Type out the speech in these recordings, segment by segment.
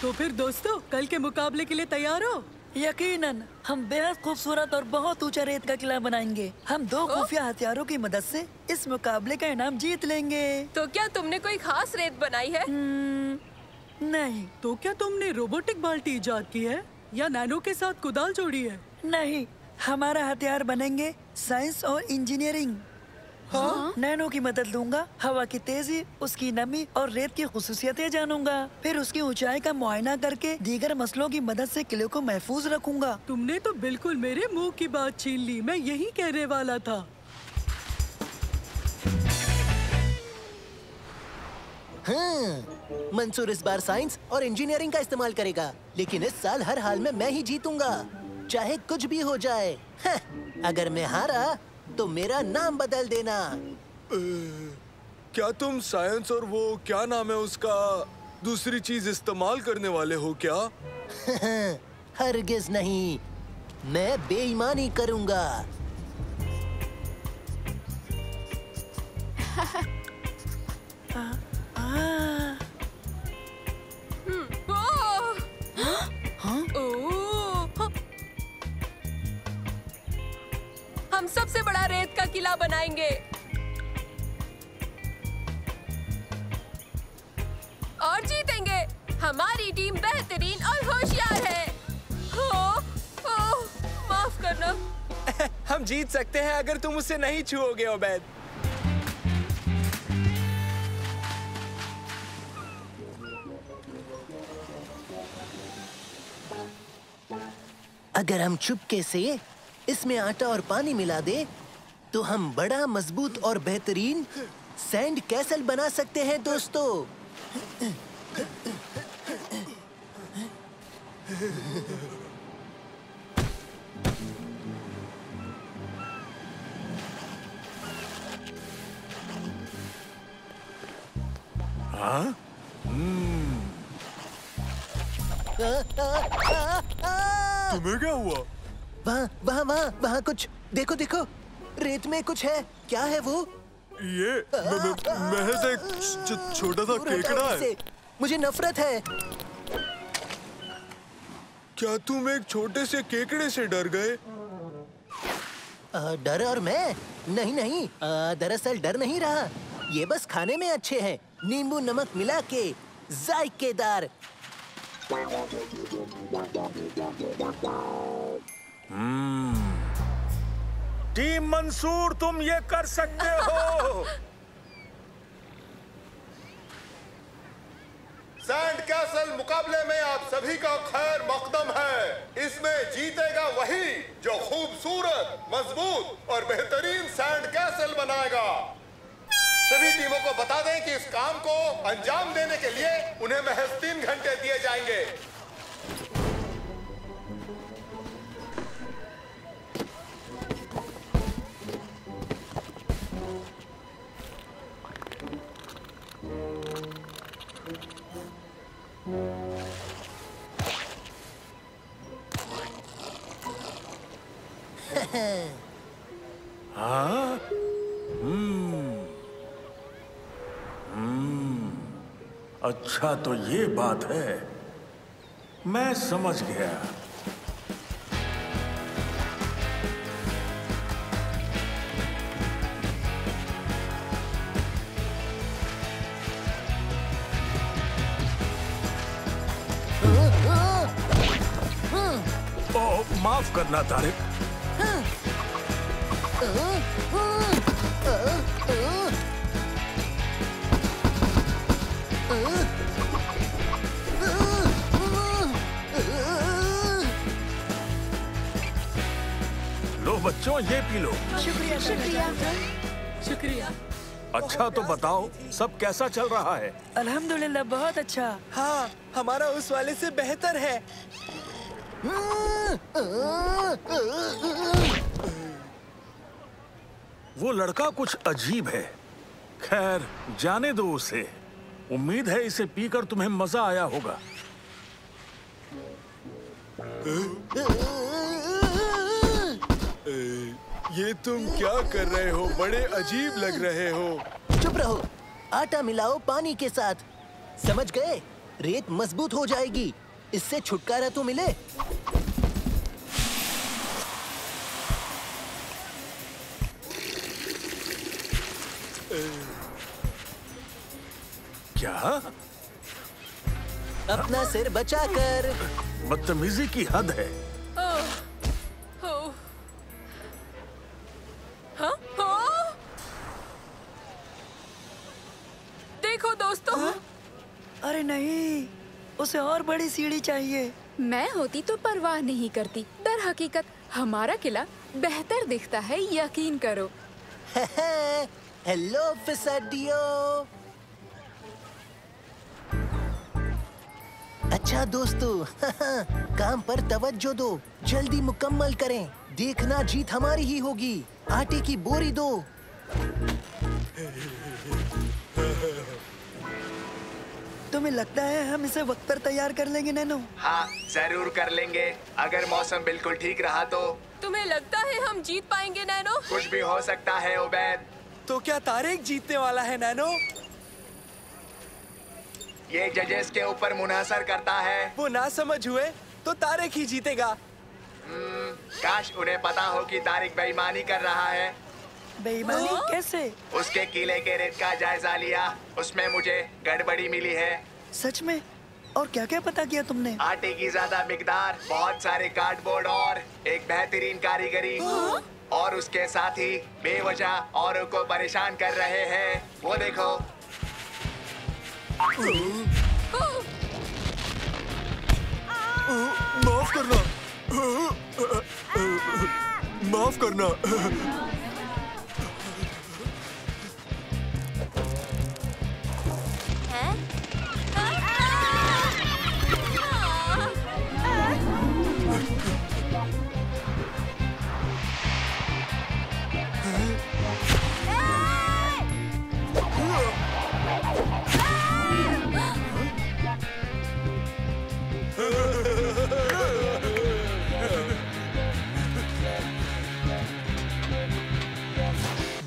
तो फिर दोस्तों, कल के मुकाबले के लिए तैयार हो? यकीनन हम बेहद खूबसूरत और बहुत ऊंचा रेत का किला बनाएंगे। हम 2 खुफिया हथियारों की मदद से इस मुकाबले का इनाम जीत लेंगे। तो क्या तुमने कोई खास रेत बनाई है? नहीं। तो क्या तुमने रोबोटिक बाल्टी इजाद की है या नैनो के साथ कुदाल जोड़ी है? नहीं, हमारा हथियार बनेंगे साइंस और इंजीनियरिंग। हाँ? नैनो की मदद लूंगा, हवा की तेजी, उसकी नमी और रेत की खुसूसियतें जानूंगा। फिर उसकी ऊंचाई का मुआयना करके दीगर मसलों की मदद से किले को महफूज रखूंगा। तुमने तो बिल्कुल मेरे मुंह की बात छीन ली। मैं यही कहने वाला था। हाँ, मंसूर इस बार साइंस और इंजीनियरिंग का इस्तेमाल करेगा, लेकिन इस साल हर हाल में मैं ही जीतूंगा, चाहे कुछ भी हो जाए। हाँ, अगर मैं हारा तो मेरा नाम बदल देना। क्या तुम साइंस और वो क्या नाम है उसका दूसरी चीज इस्तेमाल करने वाले हो क्या? हरगिज नहीं, मैं बेईमानी करूंगा। हम सबसे बड़ा रेत का किला बनाएंगे और जीतेंगे। हमारी टीम बेहतरीन और होशियार है। माफ करना। हम जीत सकते हैं अगर तुम उसे नहीं छुओगे ओबैद। अगर हम चुपके से इसमें आटा और पानी मिला दे तो हम बड़ा मजबूत और बेहतरीन सैंड कैसल बना सकते हैं दोस्तों। हाँ? तुम्हें क्या हुआ? वहाँ कुछ देखो देखो, रेत में कुछ है। क्या है वो? ये महज एक छोटा सा केकड़ा है। मुझे नफरत है। क्या तुम एक छोटे से केकड़े से डर गए? डर और मैं? नहीं, दरअसल डर नहीं रहा। ये बस खाने में अच्छे हैं, नींबू नमक मिला के जायकेदार। टीम मंसूर, तुम ये कर सकते हो। सैंड कैसल मुकाबले में आप सभी का खैर मकदम है। इसमें जीतेगा वही जो खूबसूरत, मजबूत और बेहतरीन सैंड कैसल बनाएगा। सभी टीमों को बता दें कि इस काम को अंजाम देने के लिए उन्हें महज 3 घंटे दिए जाएंगे। हाँ? अच्छा तो ये बात है, मैं समझ गया। माफ करना तारिक। लो बच्चों, ये पी लो। शुक्रिया शुक्रिया शुक्रिया। अच्छा तो बताओ, सब कैसा चल रहा है? अल्हम्दुलिल्लाह, बहुत अच्छा। हाँ, हमारा उस वाले से बेहतर है। वो लड़का कुछ अजीब है। खैर, जाने दो उसे। उम्मीद है इसे पीकर तुम्हें मजा आया होगा। ये तुम क्या कर रहे हो? बड़े अजीब लग रहे हो। चुप रहो, आटा मिलाओ पानी के साथ, समझ गए? रेत मजबूत हो जाएगी। इससे छुटकारा तो मिले। क्या? अपना सिर बचाकर। बदतमीजी की हद है। हाँ? देखो दोस्तों। अरे नहीं, उसे और बड़ी सीढ़ी चाहिए। मैं होती तो परवाह नहीं करती। दर हकीकत हमारा किला बेहतर दिखता है, यकीन करो। हेलो फिसाडियो। अच्छा दोस्तों, काम पर तवज्जो दो, जल्दी मुकम्मल करें। देखना जीत हमारी ही होगी। आटे की बोरी दो। तुम्हें लगता है हम इसे वक्त पर तैयार कर लेंगे नैनो? हाँ, जरूर कर लेंगे। अगर मौसम बिल्कुल ठीक रहा तो। तुम्हें लगता है हम जीत पाएंगे नैनो? कुछ भी हो सकता है उबैद। तो क्या तारिक जीतने वाला है नैनो? ये जजेस के ऊपर मुनहसर करता है। वो ना समझ हुए तो तारिक ही जीतेगा। काश उन्हें पता हो कि तारिक बेईमानी कर रहा है। बेईमानी कैसे? उसके किले के रेत का जायजा लिया, उसमें मुझे गड़बड़ी मिली है। सच में? और क्या क्या पता किया तुमने? आटे की ज्यादा मिकदार, बहुत सारे कार्डबोर्ड और एक बेहतरीन कारीगरी। और उसके साथ ही बेवजह औरों को परेशान कर रहे हैं। वो देखो। माफ करना। माफ करना।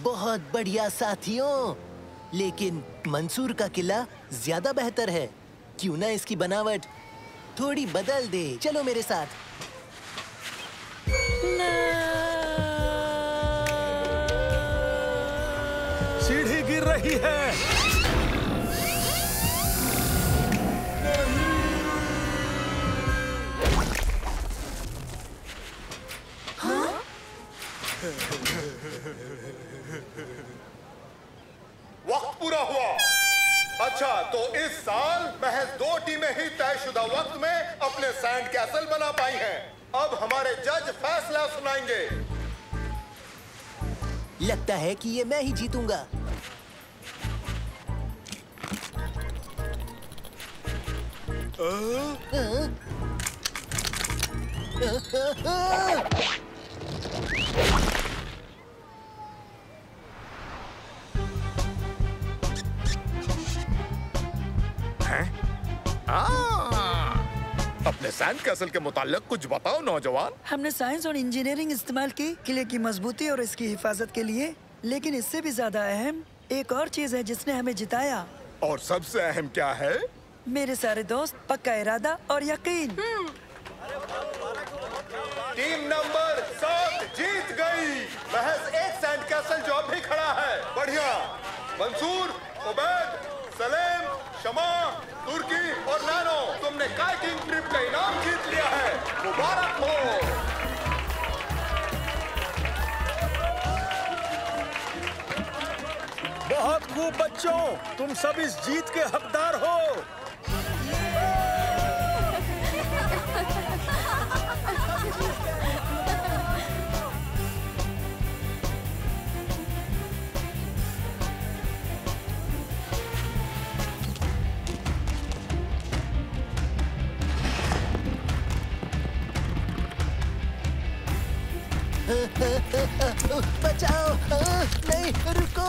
बहुत बढ़िया साथियों, लेकिन मंसूर का किला ज्यादा बेहतर है। क्यों ना इसकी बनावट थोड़ी बदल दे। चलो मेरे साथ। सीढ़ी गिर रही है। वक्त पूरा हुआ। अच्छा, तो इस साल महज 2 टीमें ही तयशुदा वक्त में अपने सैंड कैसल बना पाई हैं। अब हमारे जज फैसला सुनाएंगे। लगता है कि ये मैं ही जीतूंगा। अपने सैंड कैसल के मुताल्लिक कुछ बताओ नौजवान। हमने साइंस और इंजीनियरिंग इस्तेमाल की किले की मजबूती और इसकी हिफाजत के लिए, लेकिन इससे भी ज्यादा अहम एक और चीज है जिसने हमें जिताया। और सबसे अहम क्या है? मेरे सारे दोस्त, पक्का इरादा और यकीन। टीम नंबर 7 जीत गई। महज एक सैंड कैसल जो अब भी खड़ा है। बढ़िया। मंसूर, उबैद, सलेम, शमा, तुर्की और नैनो, तुमने काइकिंग ट्रिप का इनाम जीत लिया है। मुबारक हो। बहुत खूब बच्चों, तुम सब इस जीत के हकदार हो। बचाओ। नहीं, रुको।